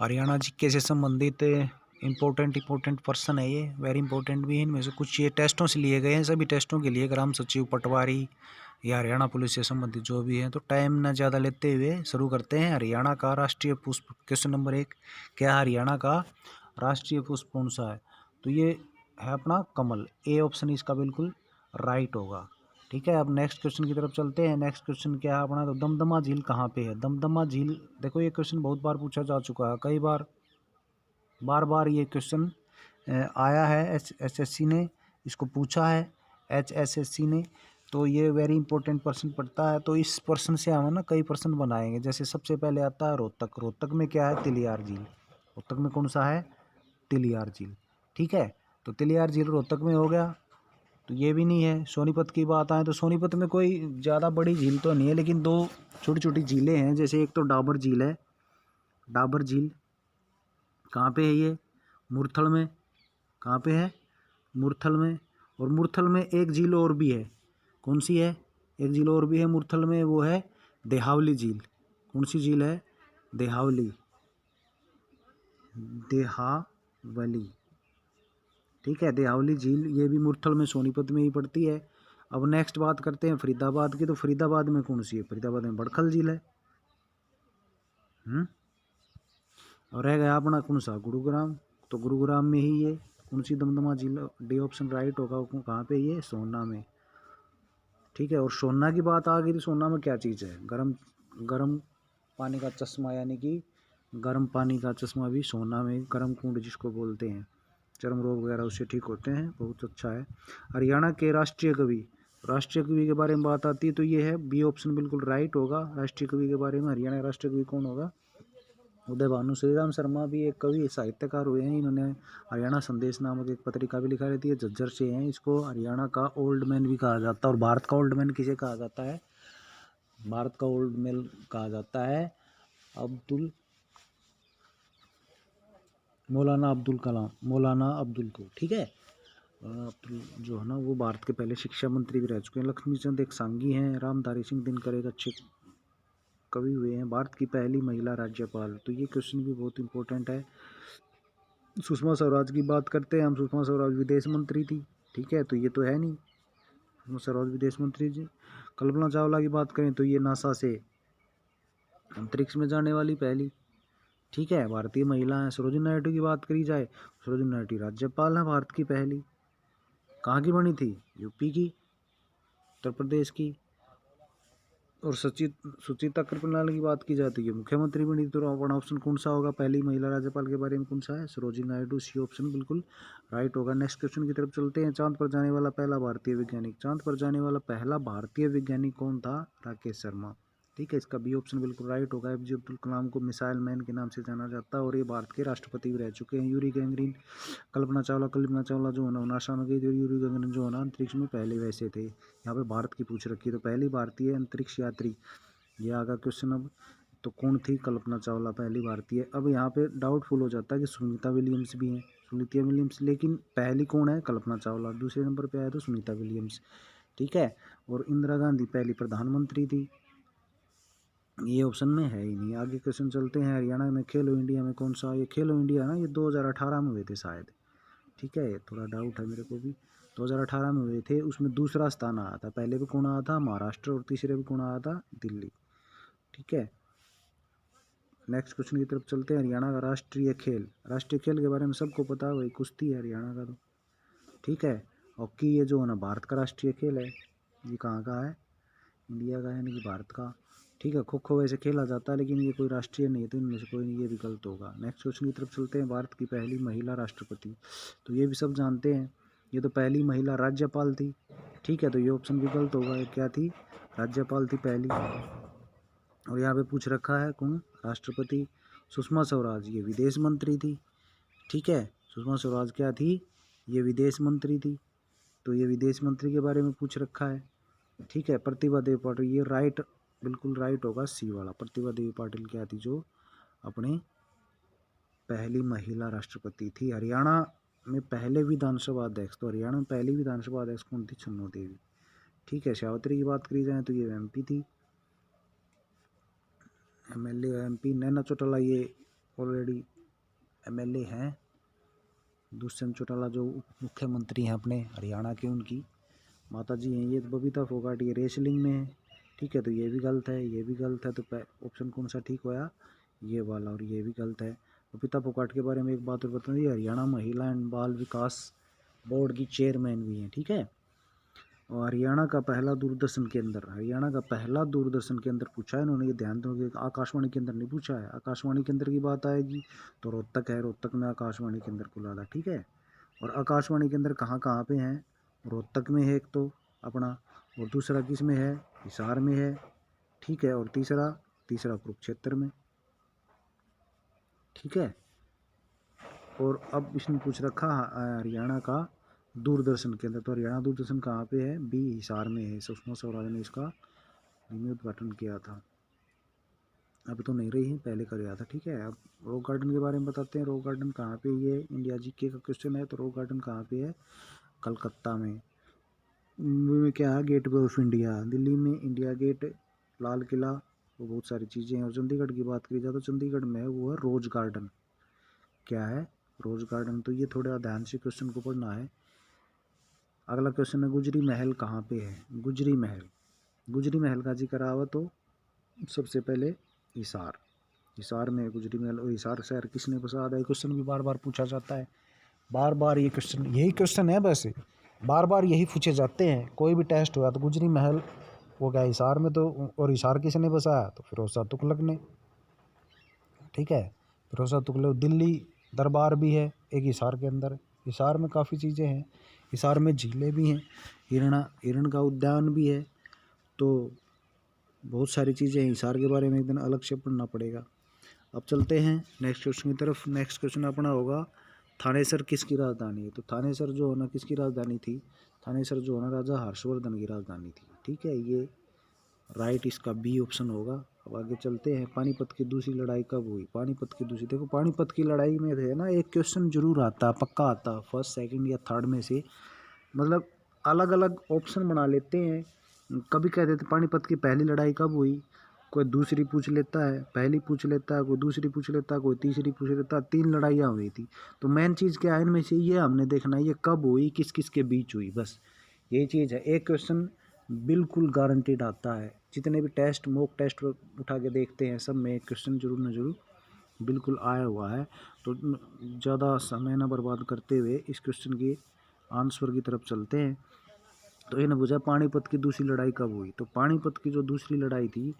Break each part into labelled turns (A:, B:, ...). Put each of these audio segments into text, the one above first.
A: Haryana GK से संबंधित important person है ये, वेरी इंपॉर्टेंट भी है। इनमें से कुछ ये टेस्टों से लिए गए हैं, सभी टेस्टों के लिए ग्राम सचिव पटवारी या हरियाणा पुलिस से संबंधित जो भी है। तो टाइम न ज़्यादा लेते हुए शुरू करते हैं। हरियाणा का राष्ट्रीय पुष्प, क्वेश्चन नंबर 1, क्या हरियाणा का राष्ट्रीय पुष्प कौन सा है? तो ये है अपना कमल। ए ऑप्शन इसका बिल्कुल राइट होगा। ठीक है, अब नेक्स्ट क्वेश्चन की तरफ चलते हैं। नेक्स्ट क्वेश्चन क्या है अपना? तो दमदमा झील कहाँ पे है? दमदमा झील, देखो ये क्वेश्चन बहुत बार पूछा जा चुका है, कई बार ये क्वेश्चन आया है। एसएससी ने इसको पूछा है, HSSC ने। तो ये वेरी इंपॉर्टेंट पर्सन पढ़ता है। तो इस पर्सन से हम ना कई पर्सन बनाएंगे। जैसे सबसे पहले आता है रोहतक। रोहतक में क्या है? तिलियार झील। रोहतक में कौन सा है? तिलियार झील। ठीक है, तो तिलियार झील रोहतक में हो गया। तो ये भी नहीं है। सोनीपत की बात आए तो सोनीपत में कोई ज़्यादा बड़ी झील तो नहीं है, लेकिन 2 छोटी छोटी झीलें हैं। जैसे एक तो डाबर झील है। डाबर झील कहाँ पे है? ये मुरथल में। कहाँ पे है? मुरथल में। और मुरथल में एक झील और भी है। कौन सी है? एक झील और भी है मुरथल में, वो है देहावली झील। कौन सी झील है? देहावली। देहावली। ठीक है, देहावली झील, ये भी मुरथल में सोनीपत में ही पड़ती है। अब नेक्स्ट बात करते हैं फरीदाबाद की। तो फरीदाबाद में कौन सी है? फरीदाबाद में बड़खल झील है। और रह गया अपना कौन सा? गुरुग्राम। तो गुरुग्राम में ही ये कौन सी दमदमा झील? डी ऑप्शन राइट होगा। कहाँ पे? ये सोना में। ठीक है, और सोना की बात आ गई तो सोना में क्या चीज़ है? गर्म पानी का चश्मा, यानी कि गर्म पानी का चश्मा भी सोना में, गर्म कुंड जिसको बोलते हैं, चर्म रोग वगैरह उससे ठीक होते हैं। बहुत अच्छा है। हरियाणा के राष्ट्रीय कवि, राष्ट्रीय कवि के बारे में बात आती है तो ये है बी ऑप्शन बिल्कुल राइट होगा। राष्ट्रीय कवि के बारे में हरियाणा का राष्ट्रीय कवि कौन होगा? उदय भानु श्रीराम शर्मा भी एक कवि साहित्यकार हुए हैं। इन्होंने हरियाणा संदेश नामक एक पत्रिका भी लिखा रहती है, झज्जर से हैं। इसको हरियाणा का ओल्ड मैन भी कहा जाता है। और भारत का ओल्ड मैन किसे कहा जाता है? भारत का ओल्ड मैन कहा जाता है मौलाना अब्दुल कलाम, मौलाना अब्दुल को। ठीक है, अब्दुल जो है ना, वो भारत के पहले शिक्षा मंत्री भी रह चुके हैं। लक्ष्मीचंद एक सांगी हैं। रामधारी सिंह दिनकर एक अच्छे कवि हुए हैं। भारत की पहली महिला राज्यपाल, तो ये क्वेश्चन भी बहुत इंपॉर्टेंट है। सुषमा स्वराज की बात करते हैं हम। सुषमा स्वराज विदेश मंत्री थी। ठीक है, तो ये तो है नहीं, सुषमा स्वराज विदेश मंत्री जी। कल्पना चावला की बात करें तो ये नासा से अंतरिक्ष में जाने वाली पहली, ठीक है, भारतीय महिला है। सरोजिनी नायडू की बात करी जाए, सरोजिनी नायडू राज्यपाल है भारत की पहली। कहाँ की बनी थी? यूपी की, उत्तर प्रदेश की। और सुचिता कृपलानी की बात की जाती है, मुख्यमंत्री बनी। तो अपना ऑप्शन कौन सा होगा? पहली महिला राज्यपाल के बारे में कौन सा है? सरोजिनी नायडू। सी ऑप्शन बिल्कुल राइट होगा। नेक्स्ट क्वेश्चन की तरफ चलते हैं। चांद पर जाने वाला पहला भारतीय वैज्ञानिक, चांद पर जाने वाला पहला भारतीय वैज्ञानिक कौन था? राकेश शर्मा। ठीक है, इसका बी ऑप्शन बिल्कुल राइट होगा। एपीजे अब्दुल कलाम को मिसाइल मैन के नाम से जाना जाता है और ये भारत के राष्ट्रपति भी रह चुके हैं। यूरी गैंगरीन, कल्पना चावला जो है ना नासा में गई थी। यूरी गैंगरीन जो है ना अंतरिक्ष में पहले वैसे थे। यहाँ पे भारत की पूछ रखी है, तो पहली भारतीय अंतरिक्ष यात्री, ये आगा क्वेश्चन। अब तो कौन थी? कल्पना चावला पहली भारतीय। अब यहाँ पे डाउटफुल हो जाता है कि सुनीता विलियम्स भी हैं, सुनीता विलियम्स, लेकिन पहली कौन है? कल्पना चावला। दूसरे नंबर पे आया तो सुनीता विलियम्स। ठीक है, और इंदिरा गांधी पहली प्रधानमंत्री थी। ये ऑप्शन में है ही नहीं। आगे क्वेश्चन चलते हैं। हरियाणा में खेलो इंडिया में कौन सा? ये खेलो इंडिया ना, ये 2018 में हुए थे शायद। ठीक है, थोड़ा डाउट है मेरे को भी। 2018 में हुए थे, उसमें दूसरा स्थान आया था। पहले भी कौन आया था? महाराष्ट्र। और तीसरे भी कौन आया था? दिल्ली। ठीक है, नेक्स्ट क्वेश्चन की तरफ चलते हैं। हरियाणा का राष्ट्रीय खेल, राष्ट्रीय खेल के बारे में सबको पता है, वही कुश्ती है हरियाणा का तो। ठीक है, हॉकी ये जो है ना भारत का राष्ट्रीय खेल है। ये कहाँ का है? इंडिया का है, यानी कि भारत का। ठीक है, खो खो वैसे खेला जाता है, लेकिन ये कोई राष्ट्रीय नहीं है, तो इनमें से कोई नहीं, ये भी गलत होगा। नेक्स्ट क्वेश्चन की तरफ चलते हैं। भारत की पहली महिला राष्ट्रपति, तो ये भी सब जानते हैं। ये तो पहली महिला राज्यपाल थी। ठीक है, तो ये ऑप्शन भी गलत होगा। ये क्या थी? राज्यपाल थी पहली। और यहाँ पे पूछ रखा है कौन? राष्ट्रपति। सुषमा स्वराज ये विदेश मंत्री थी। ठीक है, सुषमा स्वराज क्या थी? ये विदेश मंत्री थी। तो ये विदेश मंत्री के बारे में पूछ रखा है। ठीक है, प्रतिभा देवी पाटिल, ये राइट, बिल्कुल राइट होगा सी वाला। प्रतिभा देवी पाटिल क्या थी? जो अपने पहली महिला राष्ट्रपति थी। हरियाणा में पहले विधानसभा अध्यक्ष, तो हरियाणा में पहली विधानसभा अध्यक्ष कौन थी? छन्नू देवी। ठीक है, शावत्री की बात करी जाए तो ये एमपी थी, एमएलए एमपी। नैना चौटाला ये ऑलरेडी MLA हैं। दुष्यंत चौटाला जो उप मुख्यमंत्री हैं अपने हरियाणा के, उनकी माता जी हैं। ये बबीता फोगाट ये रेसलिंग में है, ठीक है। तो ये भी गलत है, ये भी गलत है। तो ऑप्शन कौन सा ठीक होया? ये वाला। और ये भी गलत है। बबीता फोगाट के बारे में एक बात और बता दी, हरियाणा महिला एंड बाल विकास बोर्ड की चेयरमैन भी हैं, ठीक है। और हरियाणा का पहला दूरदर्शन के अंदर पूछा है इन्होंने, ये ध्यान दोगे। आकाशवाणी के अंदर नहीं पूछा है। आकाशवाणी के अंदर की बात आएगी तो रोहतक है, रोहतक में आकाशवाणी के अंदर खुला, ठीक है। और आकाशवाणी के अंदर कहाँ कहाँ पे हैं? रोहतक में है एक तो अपना, और दूसरा किस में है? हिसार में है, ठीक है। और तीसरा कुरुक्षेत्र में, ठीक है। और अब इसने पूछ रखा हरियाणा का दूरदर्शन के अंदर, तो हरियाणा दूरदर्शन कहाँ पे है? बी, हिसार में है। सुषमा स्वराज ने इसका उद्घाटन किया था। अब तो नहीं रही है, पहले कर गया था, ठीक है। अब रॉक गार्डन के बारे में बताते हैं। रॉक गार्डन कहाँ पे? ये इंडिया जीके का क्वेश्चन है। तो रॉक गार्डन कहाँ पे है? कलकत्ता में। मुंबई में क्या है? Gateway of India. दिल्ली में इंडिया गेट, लाल किला, वो बहुत सारी चीज़ें हैं। और चंडीगढ़ की बात करी जाए तो चंडीगढ़ में है वो है रोज गार्डन। क्या है? Rose garden. तो ये थोड़ा ध्यान से क्वेश्चन को पढ़ना है। अगला क्वेश्चन है गुजरी महल कहाँ पे है? गुजरी महल का जिक्र आवा तो सबसे पहले हिसार में गुजरी महल। और हिसार शहर किसने बसाया? ये क्वेश्चन भी बार बार पूछा जाता है। बार बार ये क्वेश्चन, यही क्वेश्चन है वैसे, बार बार यही पूछे जाते हैं। कोई भी टेस्ट हुआ तो गुजरी महल वो क्या हिसार में, तो और हिसार किसने बसाया? तो फिरोज शाह तुगलक ने, ठीक है। फिरोज शाह तुगलक। दिल्ली दरबार भी है एक हिसार के अंदर। हिसार में काफ़ी चीज़ें हैं। हिसार में झीलें भी हैं, हिरण का उद्यान भी है। तो बहुत सारी चीज़ें हैं। हिसार के बारे में एक दिन अलग से पढ़ना पड़ेगा। अब चलते हैं नेक्स्ट क्वेश्चन की तरफ। नेक्स्ट क्वेश्चन अपना होगा थानेसर किसकी राजधानी है? तो थानेसर जो होना किसकी राजधानी थी? थानेसर जो होना राजा हर्षवर्धन की राजधानी थी, ठीक है। ये राइट इसका बी ऑप्शन होगा। अब आगे चलते हैं। पानीपत की दूसरी लड़ाई कब हुई? पानीपत की दूसरी, देखो पानीपत की लड़ाई में है ना, एक क्वेश्चन जरूर आता, पक्का आता, फर्स्ट सेकंड या थर्ड में से, मतलब अलग अलग ऑप्शन बना लेते हैं। कभी कह देते पानीपत की पहली लड़ाई कब हुई, कोई दूसरी पूछ लेता है, पहली पूछ लेता है, कोई दूसरी पूछ लेता है, कोई तीसरी पूछ लेता है। 3 लड़ाइयाँ हुई थी। तो मेन चीज़ क्या है इनमें से? ये हमने देखना है ये कब हुई, किस किस के बीच हुई, बस यही चीज़ है। एक क्वेश्चन बिल्कुल गारंटीड आता है। जितने भी टेस्ट, मॉक टेस्ट उठा के देखते हैं, सब में एक क्वेश्चन जरूर न जरूर बिल्कुल आया हुआ है। तो ज़्यादा समय न बर्बाद करते हुए इस क्वेश्चन की आंसर की तरफ चलते हैं। तो इन्हें पूछा पानीपत की दूसरी लड़ाई कब हुई? तो पानीपत की जो दूसरी लड़ाई थी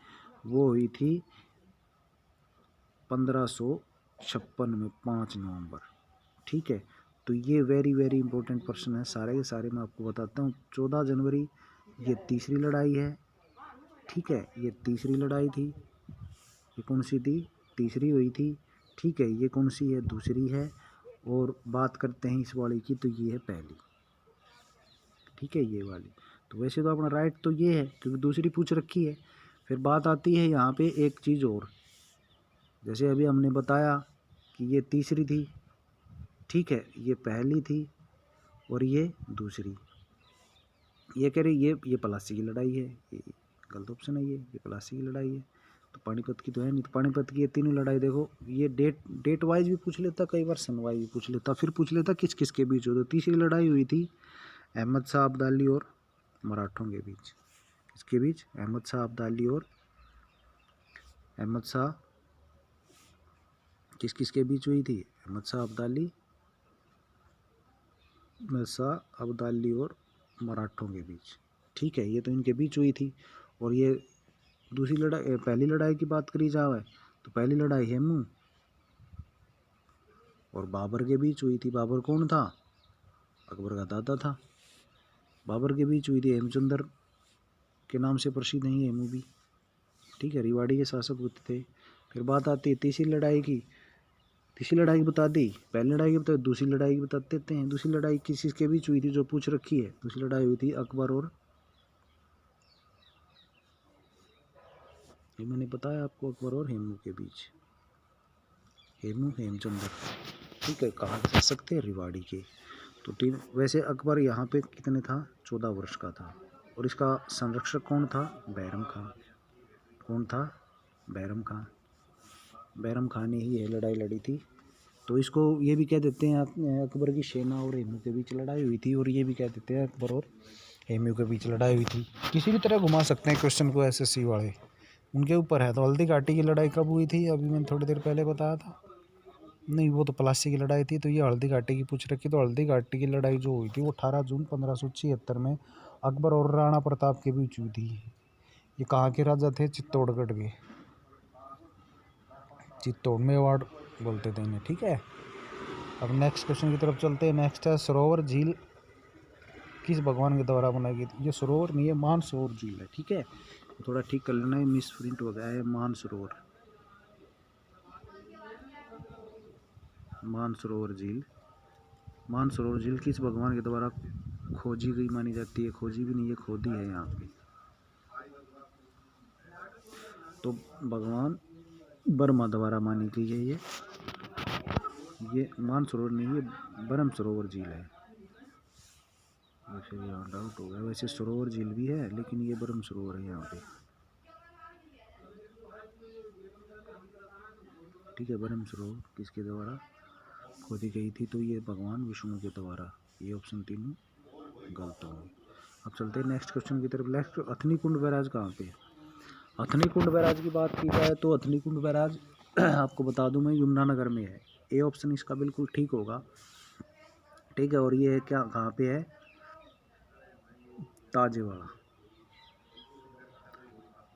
A: वो हुई थी 1556 में, 5 नवंबर, ठीक है। तो ये वेरी वेरी इंपॉर्टेंट प्रश्न है, सारे के सारे मैं आपको बताता हूँ। 14 जनवरी ये तीसरी लड़ाई है, ठीक है। ये तीसरी लड़ाई थी। ये कौन सी थी? तीसरी हुई थी, ठीक है। ये कौन सी है? दूसरी है। और बात करते हैं इस वाली की, तो ये है पहली, ठीक है, ये वाली। तो वैसे तो अपना राइट तो ये है क्योंकि दूसरी पूछ रखी है। फिर बात आती है यहाँ पे एक चीज़ और, जैसे अभी हमने बताया कि ये तीसरी थी, ठीक है, ये पहली थी और ये दूसरी। ये कह रही ये पलासी की लड़ाई है, ये गलत ऑप्शन है। ये पलासी की लड़ाई है। तो पानीपत की तो है नहीं। तो पानीपत की ये तीनों लड़ाई देखो, ये डेट वाइज भी पूछ लेता, कई बार सन वाइज भी पूछ लेता, फिर पूछ लेता किस किस के बीच हो। तो तीसरी लड़ाई हुई थी अहमद शाह अब्दाली और मराठों के बीच। इसके बीच अहमद शाह अब्दाली और अहमद शाह किस किस के बीच हुई थी? अहमद शाह अब्दाली और मराठों के बीच, ठीक है। ये तो इनके बीच हुई थी। और ये दूसरी लड़ाई, पहली लड़ाई की बात करी जाए तो पहली लड़ाई हेमू और बाबर के बीच हुई थी। बाबर कौन था? अकबर का दादा था। बाबर के बीच हुई थी। हेमचंद्र के नाम से प्रसिद्ध है हेमू भी, ठीक है। रेवाड़ी के शासक होते थे। फिर बात आती है तीसरी लड़ाई की। तीसरी लड़ाई की बता दी, पहली लड़ाई की बता, दूसरी लड़ाई की बता देते हैं। दूसरी लड़ाई किस किस के बीच हुई थी जो पूछ रखी है? दूसरी लड़ाई हुई थी अकबर और, ये मैंने बताया आपको, अकबर और हेमू के बीच। हेमचंद्र, ठीक है, कहा जा सकते हैं रेवाड़ी के। तो टीम वैसे अकबर यहाँ पे कितने था? 14 वर्ष का था। और इसका संरक्षक कौन था? बैरम खान। कौन था? बैरम खान। बैरम खान ने ही यह लड़ाई लड़ी थी तो इसको ये भी कह देते हैं अकबर की सेना और हेमू के बीच लड़ाई हुई थी, और ये भी कह देते हैं अकबर और हेमू के बीच लड़ाई हुई थी। किसी भी तरह घुमा सकते हैं क्वेश्चन को एसएससी वाले, उनके ऊपर है। तो हल्दी घाटी की लड़ाई कब हुई थी, अभी मैंने थोड़ी देर पहले बताया था। नहीं, वो तो प्लासी की लड़ाई थी, तो ये हल्दी घाटी की पूछ रखी। तो हल्दी घाटी की लड़ाई जो हुई थी वो 18 जून 1576 में अकबर और राणा प्रताप के बीच हुई थी। ये कहाँ के राजा थे? चित्तौड़गढ़ के, चित्तौड़ मेवाड़ बोलते थे इन्हें, ठीक है। अब नेक्स्ट क्वेश्चन की तरफ चलते हैं। नेक्स्ट है सरोवर झील किस भगवान के द्वारा बनाई गई थी? ये सरोवर नहीं है, मानसरोवर झील है, ठीक है। तो थोड़ा ठीक कर लेना है, मिस प्रिंट हो गया है मानसरोवर, मानसरोवर झील। मानसरोवर झील किस भगवान के द्वारा खोजी गई मानी जाती है? खोजी भी नहीं है, खोदी है यहाँ पे। तो भगवान ब्रह्मा द्वारा मानी गई है ये मानसरोवर नहीं, ये ब्रह्म सरोवर झील है। वैसे यहाँ डाउट हो गया, वैसे सरोवर झील भी है लेकिन ये ब्रह्म सरोवर है यहाँ पे, ठीक है। ब्रह्म सरोवर किसके द्वारा खोदी गई थी? तो ये भगवान विष्णु के द्वारा। ये ऑप्शन तीनों गलत होंगे। अब चलते हैं नेक्स्ट क्वेश्चन की तरफ। नेक्स्ट, अथनी कुंड बैराज कहाँ पे? अथनी कुंड बैराज की बात की जाए तो अथनी कुंड बैराज आपको बता दूं मैं, यमुनानगर में है। ए ऑप्शन इसका बिल्कुल ठीक होगा, ठीक है। और ये है क्या, कहाँ पे है? ताजेवाड़ा,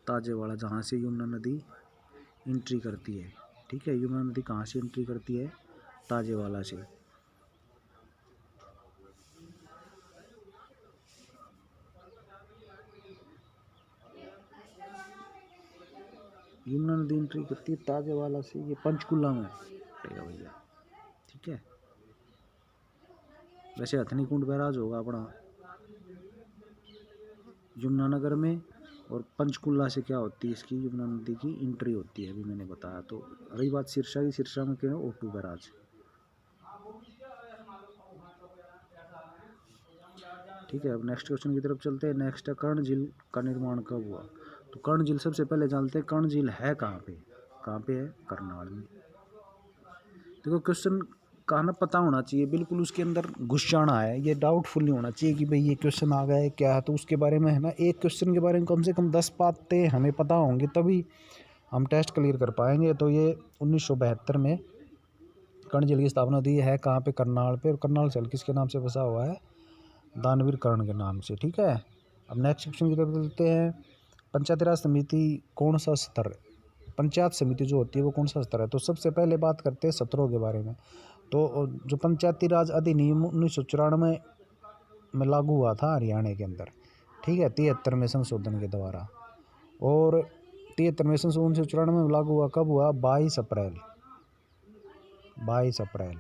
A: ताजेवाड़ा, जहाँ से यमुना नदी एंट्री करती है, ठीक है। यमुना नदी कहाँ से एंट्री करती है? ताजेवाड़ा से। यमुना नदी एंट्री करती है ताजेवाड़ा से, ये पंचकुला में है भैया, ठीक है। वैसे हथनी कुंड बैराज होगा अपना यमुनानगर में, और पंचकुला से क्या होती है इसकी, यमुना नदी की एंट्री होती है, अभी मैंने बताया। तो रही बात सिरसा की, सिरसा में क्या है? ओटू बैराज, ठीक है। अब नेक्स्ट क्वेश्चन की तरफ चलते हैं। नेक्स्ट है, कर्ण झील का निर्माण कब हुआ? तो कर्ण झील सबसे पहले जानते हैं कर्ण झील है कहाँ पे? कहाँ पे है? करनाल में। देखो क्वेश्चन का ना पता होना चाहिए, बिल्कुल उसके अंदर घुस जाना है, ये डाउटफुल नहीं होना चाहिए कि भाई ये क्वेश्चन आ गया है क्या है। तो उसके बारे में है ना, एक क्वेश्चन के बारे में कम से कम 10 बातें हमें पता होंगी, तभी हम टेस्ट क्लियर कर पाएंगे। तो ये 1972 में कर्ण झील की स्थापना हुई है, कहाँ पे? करनाल पे। और करनाल झील किसके नाम से बसा हुआ है? दानवीर कर्ण के नाम से, ठीक है। अब नेक्स्ट क्वेश्चन की तरफ चलते हैं। पंचायती राज समिति कौन सा स्तर, पंचायत समिति जो होती है वो कौन सा स्तर है? तो सबसे पहले बात करते हैं सत्रों के बारे में। तो जो पंचायती राज अधिनियम 1994 में लागू हुआ था हरियाणा के अंदर, ठीक है, 73वें संशोधन के द्वारा। और 73वें संशोधन 1994 में लागू हुआ, कब हुआ? 22 अप्रैल, 22 अप्रैल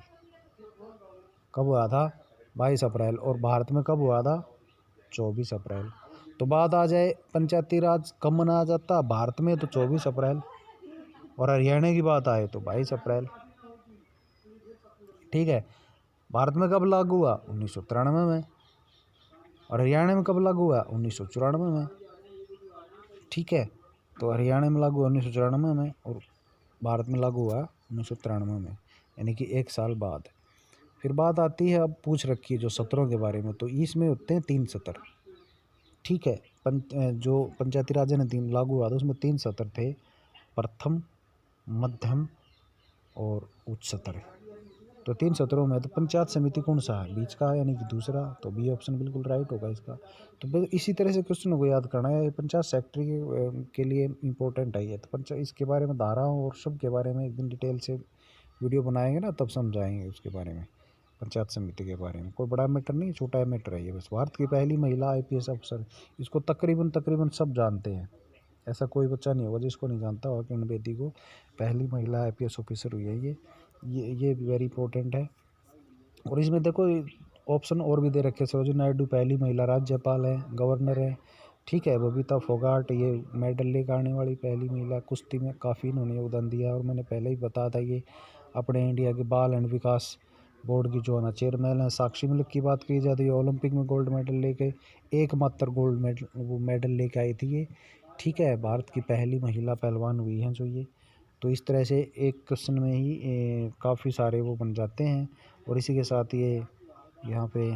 A: कब हुआ था? 22 अप्रैल। और भारत में कब हुआ था? 24 अप्रैल। तो बात आ जाए पंचायती राज कब मनाया जाता भारत में, तो 24 अप्रैल। और हरियाणा की बात आए तो 22 अप्रैल, ठीक है। भारत में कब लागू हुआ? 1993 में। और हरियाणा में कब लागू हुआ? 1994 में, ठीक है। तो हरियाणा में लागू हुआ 1994 में, और भारत में लागू हुआ 1993 में, यानी कि 1 साल बाद। फिर बात आती है, अब पूछ रखी है जो सत्रों के बारे में, तो इसमें होते हैं 3 सत्र, ठीक है। जो पंचायती राज अधिनियम लागू हुआ था उसमें 3 सत्र थे, प्रथम, मध्यम और उच्च सत्र। तो 3 सत्रों में तो पंचायत समिति कौन सा है? बीच का है, यानी कि दूसरा। तो बी ऑप्शन बिल्कुल राइट होगा इसका। तो बस इसी तरह से क्वेश्चन को याद करना है, पंचायत सेक्रेटरी के लिए इम्पोर्टेंट है ये। तो पंचायत इसके बारे में धाराओं और सब के बारे में एक दिन डिटेल से वीडियो बनाएंगे ना, तब समझाएंगे उसके बारे में, पंचायत समिति के बारे में। कोई बड़ा मैटर नहीं, छोटा मैटर है ये बस। भारत की पहली महिला IPS अफसर, इसको तकरीबन सब जानते हैं, ऐसा कोई बच्चा नहीं होगा जिसको नहीं जानता होगा। किरण बेदी को पहली महिला IPS ऑफिसर हुई है ये वेरी इंपॉर्टेंट है। और इसमें देखो ऑप्शन और भी दे रखे, सरोजिनी नायडू पहली महिला राज्यपाल है, गवर्नर है, ठीक है। बबीता फोगाट ये मेडल लेकर आने वाली पहली महिला, कुश्ती में काफ़ी इन्होंने योगदान दिया। और मैंने पहले ही बताया था ये अपने इंडिया के बाल एंड विकास बोर्ड की जो है ना चेयरमैन है। साक्षी मलिक की बात की जाती है, ओलंपिक में गोल्ड मेडल लेके, एकमात्र गोल्ड मेडल वो मेडल लेके आई थी ये, ठीक है। भारत की पहली महिला पहलवान हुई हैं जो ये। तो इस तरह से एक क्वेश्चन में ही काफ़ी सारे वो बन जाते हैं। और इसी के साथ ये यहाँ पे